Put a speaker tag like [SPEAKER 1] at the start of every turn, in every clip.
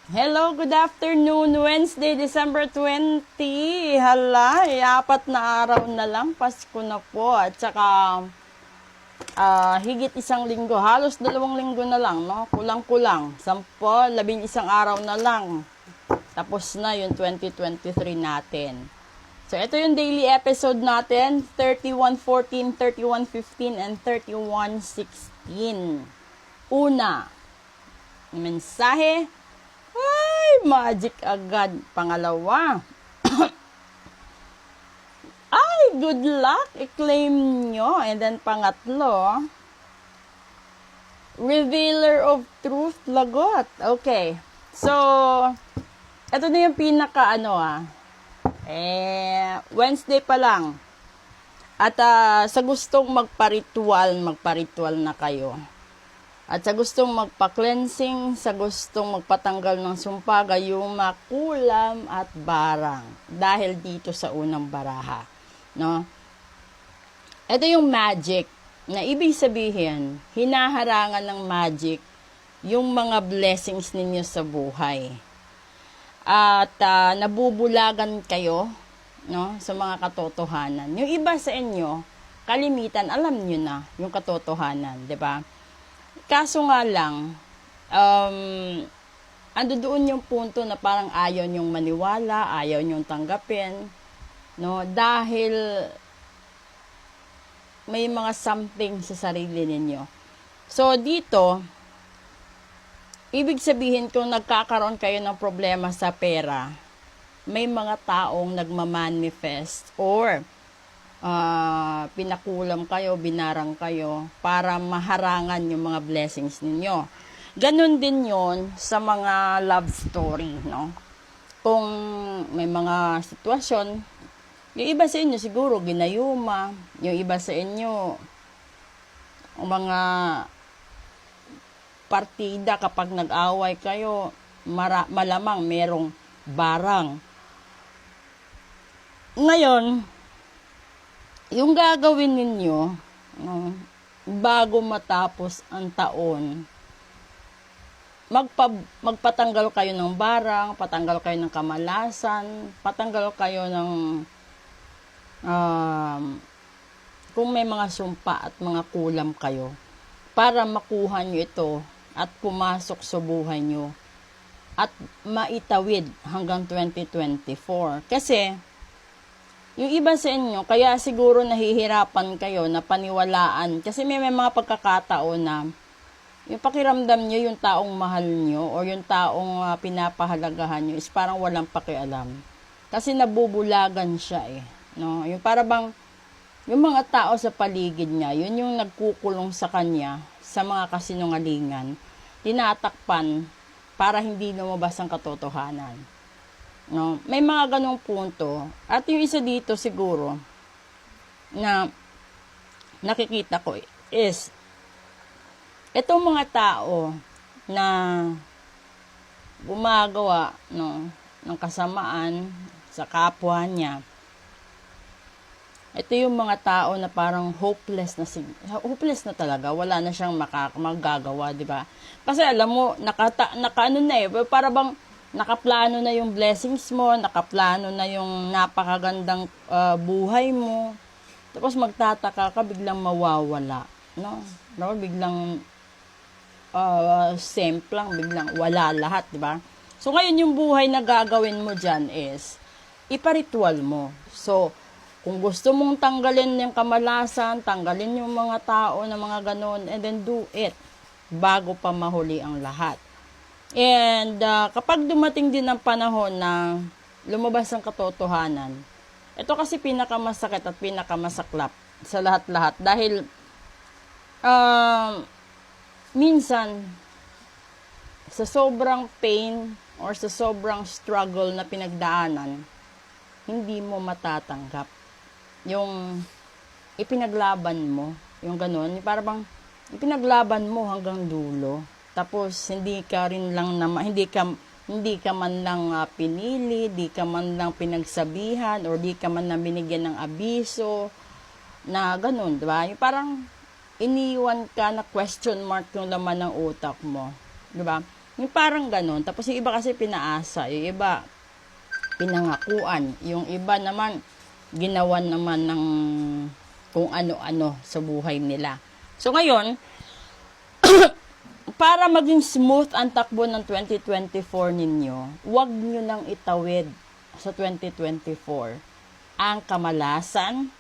[SPEAKER 1] Hello, good afternoon. Wednesday, December 20. Hala, apat na araw na lang. Pasko na po. At saka, higit isang linggo. Halos 2 linggo na lang, no? Kulang-kulang. 11 araw na lang. Tapos na yung 2023 natin. So, ito yung daily episode natin. 31:14, 31:15, and 31:16. Una, mensahe. Ay, magic agad. Pangalawa, ay, good luck. I-claim nyo. And then, pangatlo, revealer of truth, lagot. Okay. So, ito na yung pinaka, Wednesday pa lang. At sa gustong magparitual na kayo. At sa gustong magpa-cleansing, sa gustong magpatanggal ng sumpa, gayong makulam at barang. Dahil dito sa unang baraha. No? Ito yung magic. Na ibig sabihin, hinaharangan ng magic yung mga blessings ninyo sa buhay. At nabubulagan kayo, no, sa mga katotohanan. Yung iba sa inyo, kalimitan, alam nyo na yung katotohanan, di ba? Kaso nga lang, ando doon yung punto na parang ayaw nyong maniwala, ayaw nyong tanggapin, no? Dahil may mga something sa sarili ninyo. So, dito, ibig sabihin kung nagkakaroon kayo ng problema sa pera, may mga taong nagmamanifest or pinakulam kayo, binarang kayo para maharangan yung mga blessings ninyo. Ganon din yon sa mga love story, no? Kung may mga sitwasyon, yung iba sa inyo siguro ginayuma, yung iba sa inyo mga partida kapag nag-away kayo, malamang merong barang. Ngayon, yung gagawin ninyo, bago matapos ang taon, magpatanggal kayo ng barang, patanggal kayo ng kamalasan, patanggal kayo ng kung may mga sumpa at mga kulam kayo, para makuha nyo ito at pumasok sa buhay nyo at maitawid hanggang 2024. Kasi, yung iba sa inyo, kaya siguro nahihirapan kayo na paniwalaan. Kasi may mga pagkakataon na yung pakiramdam nyo, yung taong mahal nyo, o yung taong pinapahalagahan nyo, is parang walang pakialam. Kasi nabubulagan siya no? Yung para bang, yung mga tao sa paligid niya, yun yung nagkukulong sa kanya, sa mga kasinungalingan, tinatakpan para hindi lumabas ang katotohanan. No, may mga ganong punto. At yung isa dito siguro na nakikita ko is itong mga tao na gumagawa, no, ng kasamaan sa kapwa niya. Ito yung mga tao na parang hopeless na talaga, wala na siyang magagawa, di ba? Kasi alam mo, nakaano na para bang nakaplano na yung blessings mo, nakaplano na yung napakagandang buhay mo. Tapos magtataka ka, biglang mawawala, no? No, biglang semplang, biglang wala lahat, di ba? So ngayon yung buhay na gagawin mo diyan is iparitual mo. So kung gusto mong tanggalin yung kamalasan, tanggalin yung mga tao na mga ganon, and then do it bago pa mahuli ang lahat. And kapag dumating din ang panahon na lumabas ang katotohanan, ito kasi pinakamasakit at pinakamasaklap sa lahat-lahat. Dahil minsan, sa sobrang pain or sa sobrang struggle na pinagdaanan, hindi mo matatanggap yung ipinaglaban mo, yung ganun, para bang ipinaglaban mo hanggang dulo. Tapos hindi ka man lang pinili, di ka man lang pinagsabihan, or di ka man lang binigyan ng abiso na ganun, di ba? Yung parang iniwan ka na question mark yung laman ng utak mo, di ba? Yung parang ganon. Tapos yung iba kasi pinaasa, yung iba pinangakuan, yung iba naman ginawan naman ng kung ano-ano sa buhay nila. So ngayon, para maging smooth ang takbo ng 2024 ninyo, huwag nyo nang itawid sa 2024 ang kamalasan,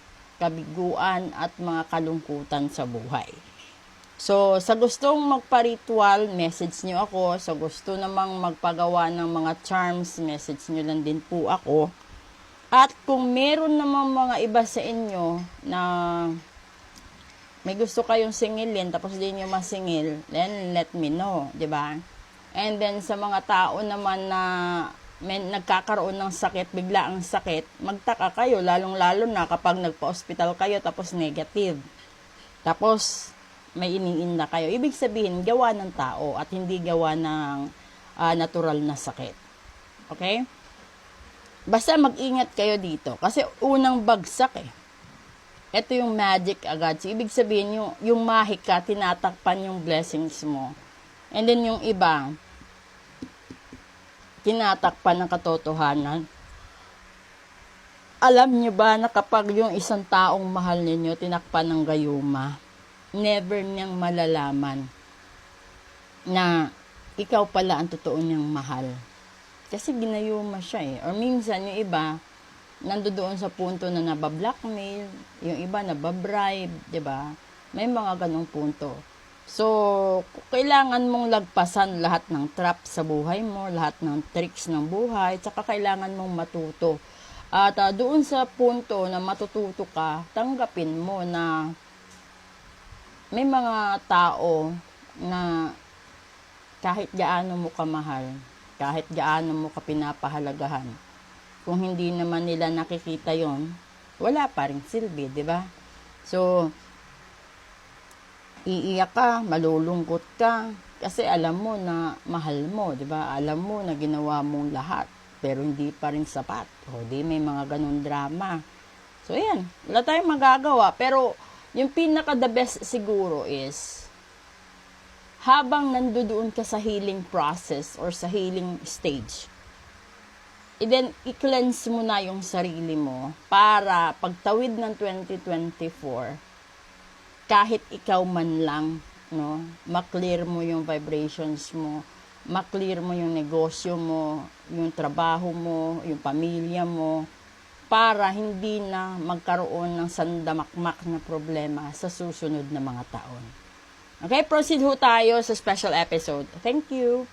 [SPEAKER 1] kabiguan at mga kalungkutan sa buhay. So, sa gustong magpa-ritual, message nyo ako. Sa gusto namang magpagawa ng mga charms, message nyo lang din po ako. At kung meron namang mga iba sa inyo na may gusto kayong singilin, tapos di nyo masingil, then let me know, di ba? And then, sa mga tao naman na may nagkakaroon ng sakit, bigla ang sakit, magtaka kayo, lalong-lalo na kapag nagpa-hospital kayo, tapos negative. Tapos, may iniinda kayo. Ibig sabihin, gawa ng tao at hindi gawa ng natural na sakit. Okay? Basta mag-ingat kayo dito. Kasi unang bagsak Ito yung magic agad. So, ibig sabihin, yung mahik ka, tinatakpan yung blessings mo. And then yung iba, tinatakpan ng katotohanan. Alam niyo ba na kapag yung isang taong mahal ninyo, tinakpan ng gayuma, never niyang malalaman na ikaw pala ang totoo niyang mahal. Kasi ginayuma siya Or minsan, yung iba, nandoon sa punto na nabablackmail, yung iba nababribe, diba? May mga ganong punto. So, kailangan mong lagpasan lahat ng trap sa buhay mo, lahat ng tricks ng buhay, tsaka kailangan mong matuto. At doon sa punto na matututo ka, tanggapin mo na may mga tao na kahit gaano mo kamahal, kahit gaano mo ka pinapahalagahan, kung hindi naman nila nakikita yon, wala pa rin silbi, di ba? So, iiyak ka, malulungkot ka, kasi alam mo na mahal mo, di ba? Alam mo na ginawa mong lahat, pero hindi pa rin sapat. O, di may mga ganun drama. So, yan. Wala tayong magagawa, pero yung pinaka-the best siguro is, habang nandoon ka sa healing process or sa healing stage, then i-cleanse mo na yung sarili mo para pagtawid ng 2024, kahit ikaw man lang, no, maklear mo yung vibrations mo, maklear mo yung negosyo mo, yung trabaho mo, yung pamilya mo, para hindi na magkaroon ng sandamakmak na problema sa susunod na mga taon. Okay, proceed ho tayo sa special episode. Thank you!